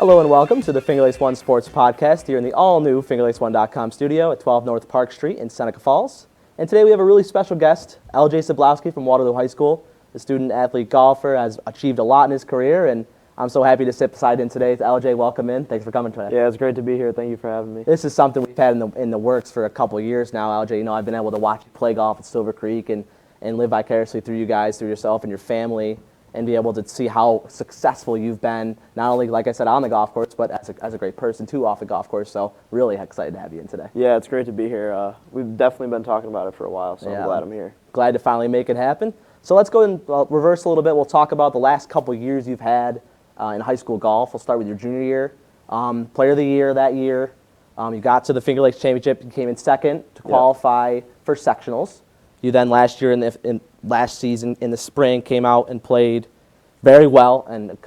Hello and welcome to the FL1 Sports Podcast here in the all-new FL1.com studio at 12 North Park Street in Seneca Falls. And today we have a really special guest, LJ Siblosky from Waterloo High School. The student-athlete golfer has achieved a lot in his career, and I'm so happy to sit beside him today. LJ, welcome in. Thanks for coming today. Yeah, it's great to be here. Thank you for having me. This is something we've had in the works for a couple of years now, LJ. You know, I've been able to watch you play golf at Silver Creek and live vicariously through you guys, through yourself and your family, and be able to see how successful you've been, not only, like I said, on the golf course, but as a great person, too, off the golf course. So really excited to have you in today. Yeah, it's great to be here. We've definitely been talking about it for a while, so yeah, I'm glad I'm here. Glad to finally make it happen. So let's go and reverse a little bit. We'll talk about the last couple years you've had in high school golf. We'll start with your junior year. Player of the year that year. You got to the Finger Lakes Championship. You came in second to qualify for sectionals. You then last year last season in the spring came out and played very well and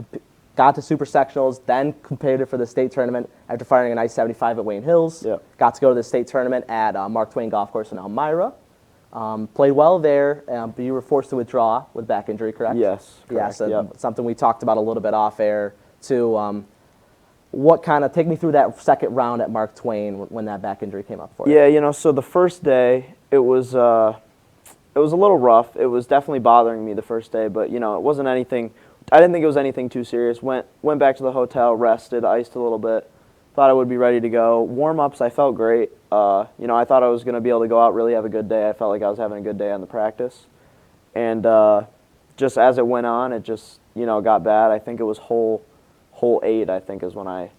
got to super sectionals, then competed for the state tournament after firing a nice 75 at Wayne Hills. Yep. Got to go to the state tournament at Mark Twain Golf Course in Elmira. Played well there, but you were forced to withdraw with back injury, correct? Yes, correct. Yes, something we talked about a little bit off air too. Take me through that second round at Mark Twain when that back injury came up for you? Yeah, so the first day, it was a little rough. It was definitely bothering me the first day, but, it wasn't anything. I didn't think it was anything too serious. Went back to the hotel, rested, iced a little bit. Thought I would be ready to go. Warm-ups, I felt great. I thought I was going to be able to go out, really have a good day. I felt like I was having a good day on the practice. And just as it went on, it just, got bad. I think it was hole 8, I think, is when I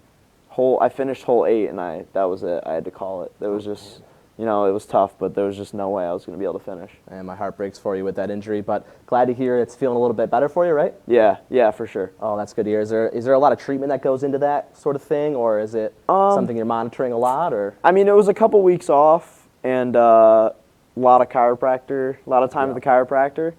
finished hole 8, and that was it. I had to call it. It was just, it was tough, but there was just no way I was going to be able to finish. And my heart breaks for you with that injury, but glad to hear it's feeling a little bit better for you, right? Yeah, for sure. Oh, that's good to hear. Is there a lot of treatment that goes into that sort of thing, or is it something you're monitoring a lot? Or I mean, it was a couple weeks off, and a lot of chiropractor, a lot of time with the chiropractor.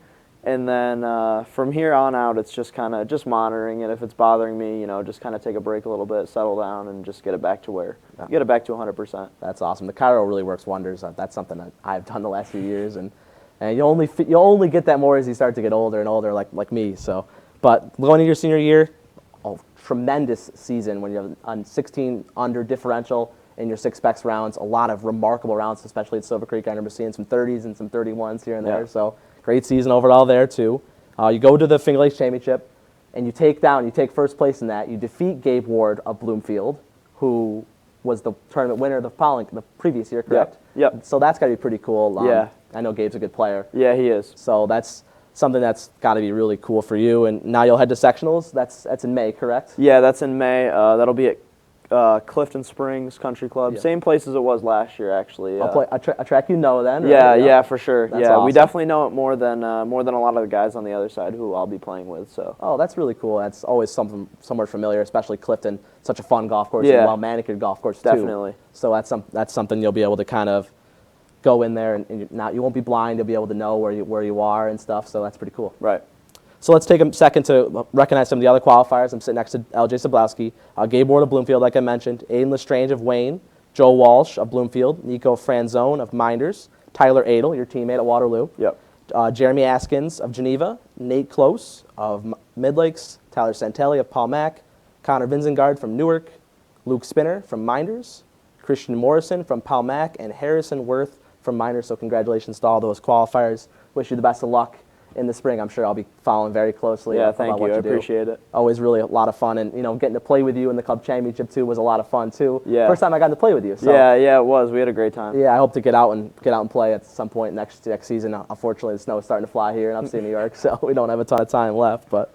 And then from here on out, it's just kind of just monitoring it. If it's bothering me, just kind of take a break a little bit, settle down, and just get it back to 100%. That's awesome. The chiro really works wonders. That's something that I've done the last few years, and you only get that more as you start to get older and older, like me. So, but going into your senior year, tremendous season when you have a 16 under differential in your 6 specs rounds. A lot of remarkable rounds, especially at Silver Creek. I remember seeing some 30s and some 31s here and there. So. Great season overall there, too. You go to the Finger Lakes Championship, and you take first place in that. You defeat Gabe Ward of Bloomfield, who was the tournament winner the previous year, correct? Yep. So that's got to be pretty cool. Yeah. I know Gabe's a good player. Yeah, he is. So that's something that's got to be really cool for you. And now you'll head to sectionals. That's in May, correct? Yeah, that's in May. That'll be at Clifton Springs Country Club. Yeah. Same place as it was last year, actually. I'll play a track then? Right? Yeah, for sure. That's awesome. We definitely know it more than a lot of the guys on the other side who I'll be playing with. So. Oh, that's really cool. That's always something somewhat familiar, especially Clifton. Such a fun golf course, and well-manicured golf course, too. Definitely. So that's something you'll be able to kind of go in there, and you won't be blind. You'll be able to know where you are and stuff, so that's pretty cool. Right. So let's take a second to recognize some of the other qualifiers. I'm sitting next to LJ Siblosky, Gabe Ward of Bloomfield, like I mentioned, Aiden Lestrange of Wayne, Joe Walsh of Bloomfield, Nico Franzone of Minders, Tyler Adel, your teammate at Waterloo, Jeremy Askins of Geneva, Nate Close of Midlakes, Tyler Santelli of Palmac, Connor Vinzengard from Newark, Luke Spinner from Minders, Christian Morrison from Palmac, and Harrison Worth from Minders. So congratulations to all those qualifiers. Wish you the best of luck in the spring. I'm sure I'll be following very closely. Yeah, thank you. I do. Appreciate it. Always really a lot of fun, and getting to play with you in the club championship too was a lot of fun too. Yeah. First time I got to play with you. So. Yeah, it was. We had a great time. Yeah, I hope to get out and play at some point next season. Unfortunately, the snow is starting to fly here in upstate New York, so we don't have a ton of time left. But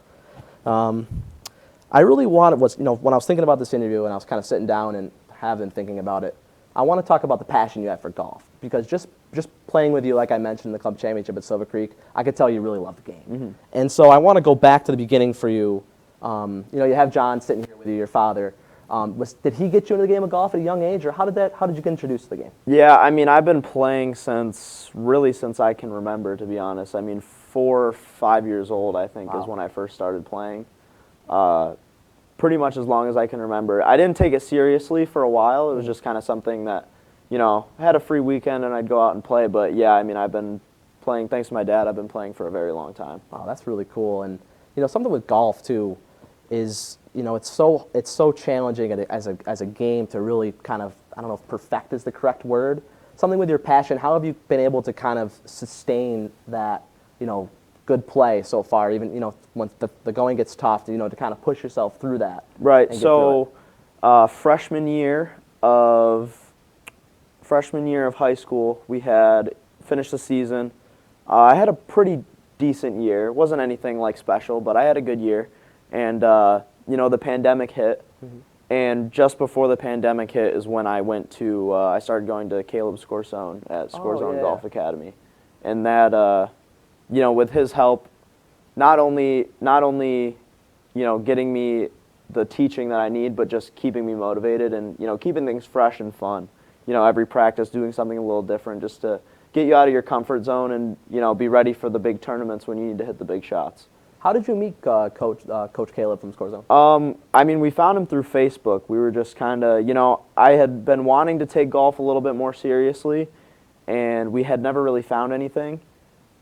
I really wanted when I was thinking about this interview and I was kind of sitting down and have been thinking about it, I want to talk about the passion you have for golf, because just playing with you, like I mentioned, in the club championship at Silver Creek, I could tell you really love the game. Mm-hmm. And so I want to go back to the beginning for you. You have John sitting here with you, your father. Did he get you into the game of golf at a young age, or how did you get introduced to the game? Yeah, I mean, I've been playing since I can remember, to be honest. I mean, 4 or 5 years old, I think, is when I first started playing. Pretty much as long as I can remember. I didn't take it seriously for a while. It was just kind of something that, I had a free weekend and I'd go out and play. But yeah, I mean, I've been playing, thanks to my dad, I've been playing for a very long time. Wow, that's really cool. And, something with golf, too, is, it's so challenging as a game to really kind of, I don't know if perfect is the correct word, something with your passion. How have you been able to kind of sustain that, good play so far, even, when the going gets tough, to kind of push yourself through that? Right. And get So, through it? freshman year of high school, we had finished the season. I had a pretty decent year. It wasn't anything like special, but I had a good year. And the pandemic hit. Mm-hmm. And just before the pandemic hit is when I started going to Caleb Scorzone at Scorzone yeah. Golf Academy. And that, with his help, not only getting me the teaching that I need, but just keeping me motivated and, keeping things fresh and fun. Every practice doing something a little different just to get you out of your comfort zone and, be ready for the big tournaments when you need to hit the big shots. How did you meet Coach Caleb from Scorzone? We found him through Facebook. We were just kind of, I had been wanting to take golf a little bit more seriously, and we had never really found anything.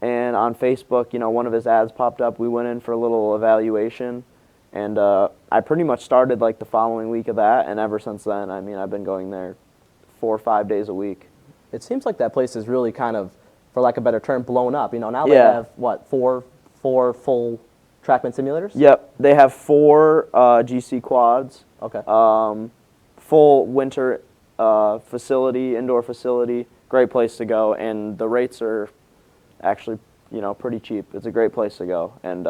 And on Facebook, one of his ads popped up. We went in for a little evaluation, and I pretty much started like the following week of that, and ever since then, I've been going there 4 or 5 days a week. It seems like that place is really kind of, for lack of a better term, blown up. Now they Yeah. have, four full TrackMan simulators? Yep, they have 4 GC quads. Okay. Full winter facility, indoor facility. Great place to go, and the rates are actually, pretty cheap. It's a great place to go. And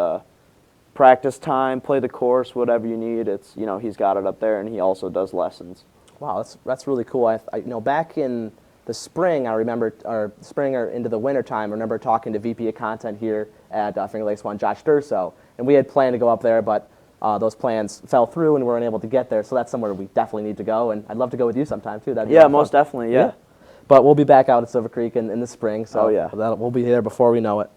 practice time, play the course, whatever you need. It's he's got it up there, and he also does lessons. Wow, that's really cool. I back in the spring, I remember, or spring or into the winter time, I remember talking to VP of Content here at Finger Lakes One, Josh Durso, and we had planned to go up there, but those plans fell through and we weren't able to get there. So that's somewhere we definitely need to go, and I'd love to go with you sometime too. That'd be Yeah, fun. most definitely. Yeah. But we'll be back out at Silver Creek in the spring, so Oh, yeah. we'll be there before we know it.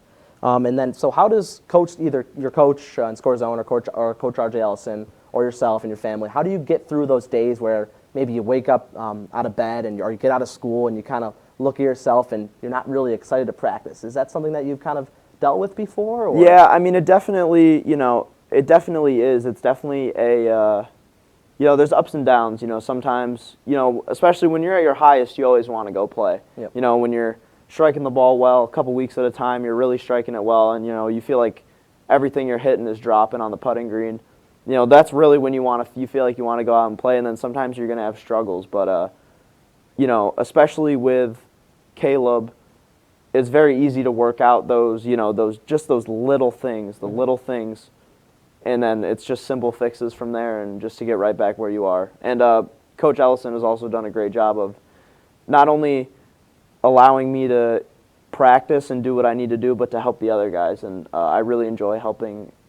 And then, so how does either your coach in Scorzone or Coach RJ Ellison or yourself and your family, how do you get through those days where maybe you wake up out of bed or you get out of school and you kind of look at yourself and you're not really excited to practice? Is that something that you've kind of dealt with before? Or? Yeah, it definitely, it definitely is. It's definitely a, there's ups and downs. Sometimes, especially when you're at your highest, you always want to go play. Yep. When you're striking the ball well, a couple weeks at a time, you're really striking it well, and you feel like everything you're hitting is dropping on the putting green. That's really when you feel like you want to go out and play, and then sometimes you're going to have struggles. But, especially with Caleb, it's very easy to work out those little things, the little things, and then it's just simple fixes from there and just to get right back where you are. And Coach Ellison has also done a great job of not only allowing me to practice and do what I need to do, but to help the other guys. And I really enjoy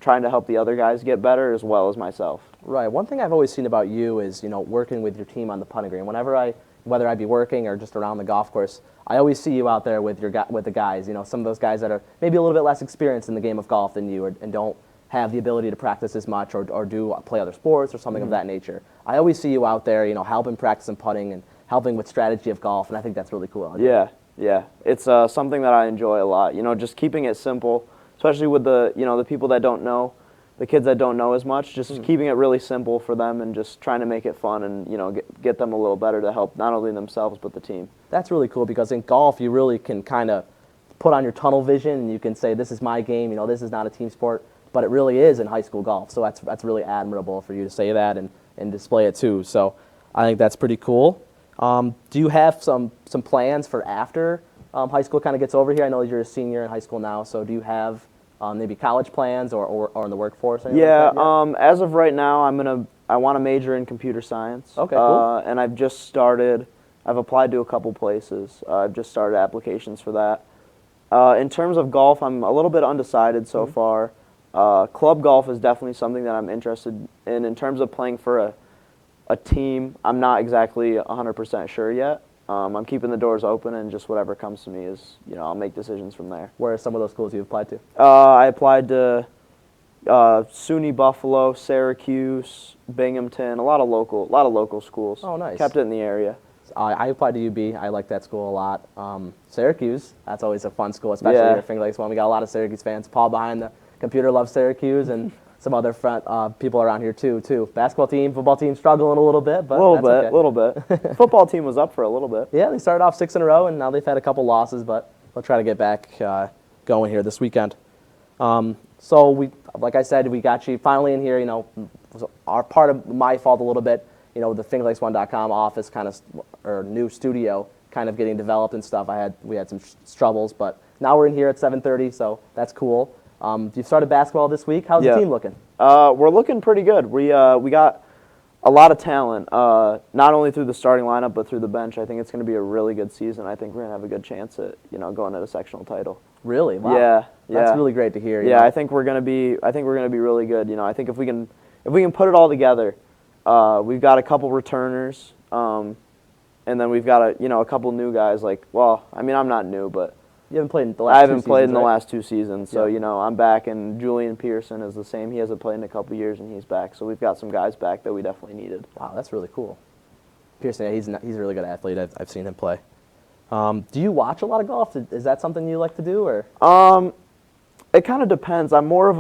trying to help the other guys get better as well as myself. Right. One thing I've always seen about you is, working with your team on the putting green. Whether I be working or just around the golf course, I always see you out there with the guys. Some of those guys that are maybe a little bit less experienced in the game of golf than you, and don't have the ability to practice as much or play other sports or something of that nature. I always see you out there, helping practice and putting and helping with strategy of golf, and I think that's really cool. Yeah. It's something that I enjoy a lot. Just keeping it simple, especially with the people that don't know, the kids that don't know as much, just keeping it really simple for them and just trying to make it fun and, get them a little better to help not only themselves but the team. That's really cool because in golf you really can kind of put on your tunnel vision and you can say, this is my game, this is not a team sport, but it really is in high school golf. So that's really admirable for you to say that and display it too. So I think that's pretty cool. Do you have some plans for after high school kind of gets over here? I know you're a senior in high school now, so do you have maybe college plans or in the workforce? Yeah, like as of right now, I want to major in computer science. Okay, cool. And I've applied to a couple places. I've just started applications for that. In terms of golf, I'm a little bit undecided so far. Club golf is definitely something that I'm interested in. In terms of playing for a team, I'm not exactly 100% sure yet. I'm keeping the doors open, and just whatever comes to me is, I'll make decisions from there. Where are some of those schools you've applied to? I applied to SUNY Buffalo, Syracuse, Binghamton, a lot of local schools. Oh, nice. Kept it in the area. I applied to UB. I like that school a lot. Syracuse, that's always a fun school, especially here at Finger Lakes One. We got a lot of Syracuse fans. Paul behind the computer loves Syracuse, and some other people around here too. Basketball team, football team struggling a little bit, but A little bit. Football team was up for a little bit. Yeah, they started off 6 in a row, and now they've had a couple losses, but they'll try to get back going here this weekend. So like I said, we got you finally in here. Our part of my fault a little bit. The fingerlakes1.com office or new studio kind of getting developed and stuff. We had some struggles, but now we're in here at 7:30, so that's cool. You started basketball this week. How's the team looking? We're looking pretty good. We got a lot of talent, not only through the starting lineup but through the bench. I think it's going to be a really good season. I think we're going to have a good chance at going to the sectional title. Really? Wow. Yeah. That's really great to hear. Yeah, I think we're going to be really good. I think if we can put it all together, we've got a couple returners, and then we've got a couple new guys. I'm not new, but you haven't played in the last. I haven't 2 played seasons, in the right? last 2 seasons, so I'm back, and Julian Pearson is the same. He hasn't played in a couple years, and he's back. So we've got some guys back that we definitely needed. Wow, that's really cool. Pearson, he's a really good athlete. I've seen him play. Do you watch a lot of golf? Is that something you like to do, or? It kind of depends. I'm more of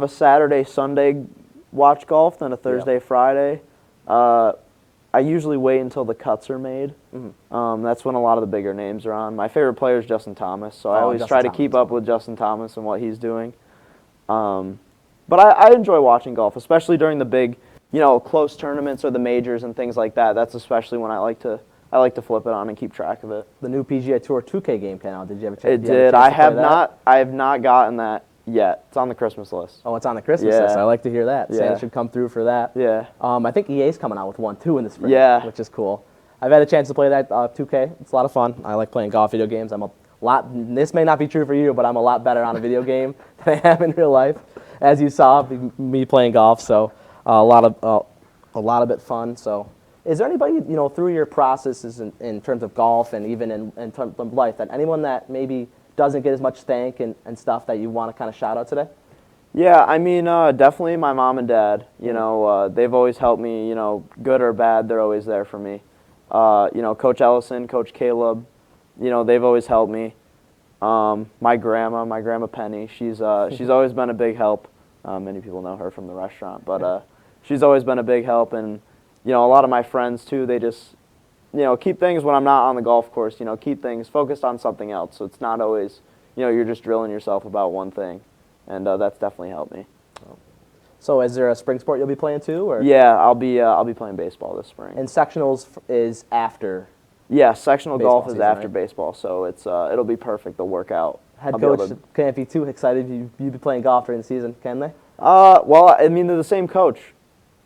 a Saturday, Sunday watch golf than a Thursday, Friday. I usually wait until the cuts are made. Mm-hmm. That's when a lot of the bigger names are on. My favorite player is Justin Thomas, so I always try to keep up with Justin Thomas and what he's doing. But I enjoy watching golf, especially during the big, close tournaments or the majors and things like that. That's especially when I like to flip it on and keep track of it. The new PGA Tour 2K game came out. Did you have a chance? It did. I have not gotten that yet. It's on the Christmas list. Oh, it's on the Christmas list. I like to hear that. Yeah. Santa should come through for that. Yeah. I think EA's coming out with one too in the spring. Yeah. Which is cool. I've had a chance to play that 2K. It's a lot of fun. I like playing golf video games. This may not be true for you, but I'm a lot better on a video game than I am in real life, as you saw me playing golf. So a lot of it fun. So. Is there anybody, through your processes in terms of golf and even in terms of life, that anyone that maybe doesn't get as much thank and stuff that you want to kind of shout out today? Yeah, definitely my mom and dad. They've always helped me, good or bad, they're always there for me. Coach Ellison, Coach Caleb, they've always helped me. My grandma Penny, she's always been a big help. Many people know her from the restaurant, but she's always been a big help. And a lot of my friends, too, they just, keep things when I'm not on the golf course, keep things focused on something else. So it's not always, you're just drilling yourself about one thing. And that's definitely helped me. So is there a spring sport you'll be playing, too? Or? Yeah, I'll be playing baseball this spring. And sectionals is after? Yeah, sectional golf is season, after right? baseball, so it'll be perfect, the workout. Head coach can't be too excited you'd be playing golf during the season, can they? Well, they're the same coach.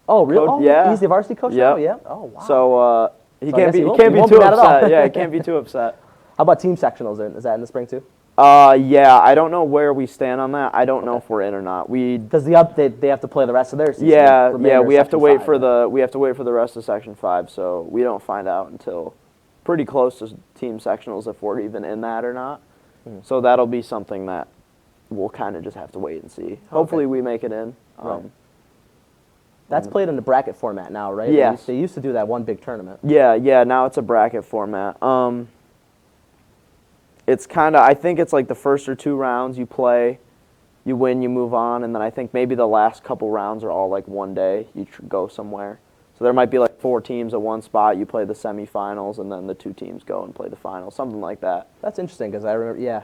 Oh, really? Coach, yeah. He's the varsity coach now? Yeah. Oh, wow. So he can't be he too upset. Yeah, he can't be too upset. How about team sectionals? Is that in the spring too? Yeah, I don't know where we stand on that. I don't know if we're in or not. Because they have to play the rest of their season. Yeah, we have to wait for the rest of Section 5. So we don't find out until pretty close to team sectionals if we're even in that or not. So that'll be something that we'll kind of just have to wait and see. Hopefully we make it in. Right. That's played in the bracket format now, right? Yeah. They used to do that one big tournament. Yeah. Now it's a bracket format. It's I think it's like the first or 2 rounds you play, you win, you move on, and then I think maybe the last couple rounds are all like one day. You go somewhere. So there might be like 4 teams at one spot. You play the semifinals, and then the 2 teams go and play the finals, something like that. That's interesting because I remember. Yeah,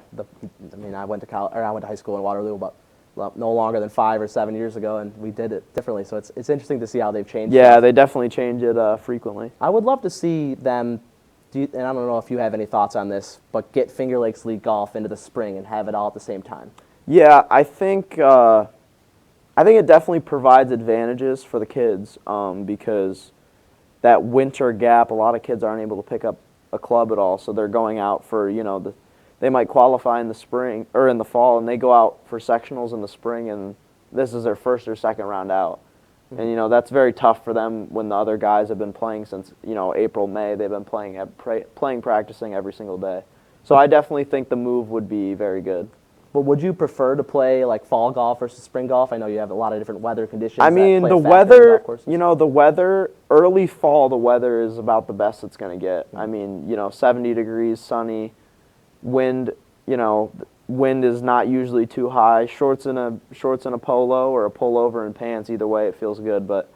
I went to high school in Waterloo, but no longer than 5 or 7 years ago, and we did it differently. So it's interesting to see how they've changed. Yeah, they definitely change it frequently. I would love to see them. And I don't know if you have any thoughts on this, but get Finger Lakes League golf into the spring and have it all at the same time. Yeah, I think it definitely provides advantages for the kids because that winter gap, a lot of kids aren't able to pick up a club at all, so they're going out for they might qualify in the spring or in the fall, and they go out for sectionals in the spring, and this is their first or second round out. And that's very tough for them when the other guys have been playing since April, May. They've been practicing every single day. So I definitely think the move would be very good. But would you prefer to play like fall golf versus spring golf? I know you have a lot of different weather conditions. I mean, the weather, early fall, the weather is about the best it's going to get. I mean, 70 degrees, sunny, wind, wind is not usually too high. Shorts and a polo or a pullover and pants. Either way, it feels good. But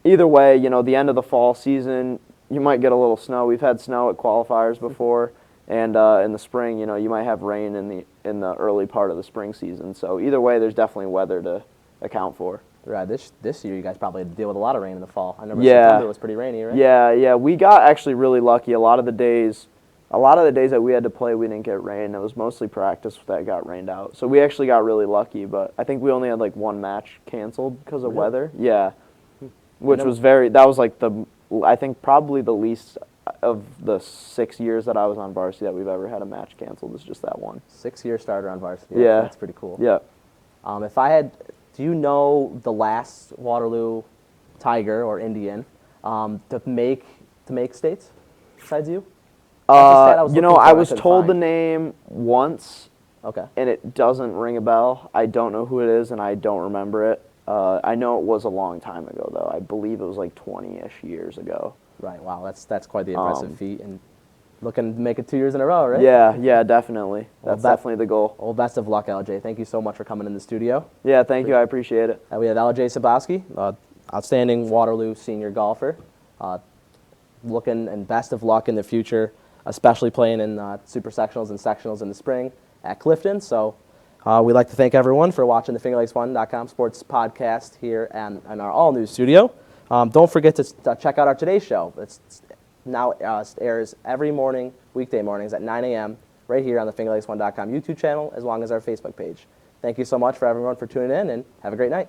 either way, the end of the fall season, you might get a little snow. We've had snow at qualifiers before, and in the spring, you might have rain in the early part of the spring season. So either way, there's definitely weather to account for. Right. This year, you guys probably had to deal with a lot of rain in the fall. I remember Yeah. September was pretty rainy, right? Yeah. We got actually really lucky. A lot of the days that we had to play, we didn't get rain. It was mostly practice that got rained out. So we actually got really lucky. But I think we only had like one match canceled because of weather. Yeah. Which was that was like I think probably the least of the 6 years that I was on varsity that we've ever had a match canceled. Is just that one. 6-year starter on varsity. Yeah. That's pretty cool. Yeah. Do you know the last Waterloo Tiger or Indian to make states besides you? I was couldn't told the find. name once, Okay. and it doesn't ring a bell. I don't know who it is, and I don't remember it. I know it was a long time ago, though. I believe it was like 20-ish years ago. Right. Wow. That's quite the impressive feat, and looking to make it 2 years in a row, right? Yeah, definitely. Well, That's definitely the goal. Well, best of luck, LJ. Thank you so much for coming in the studio. Yeah, thank you. I appreciate it. We have LJ Siblosky, outstanding Waterloo senior golfer. Looking and best of luck in the future, especially playing in super sectionals and sectionals in the spring at Clifton. So we'd like to thank everyone for watching the FingerLakes1.com sports podcast here in our all-new studio. Don't forget to check out our Today Show. It's now airs every morning, weekday mornings at 9 a.m. right here on the FingerLakes1.com YouTube channel, as well as our Facebook page. Thank you so much for everyone for tuning in, and have a great night.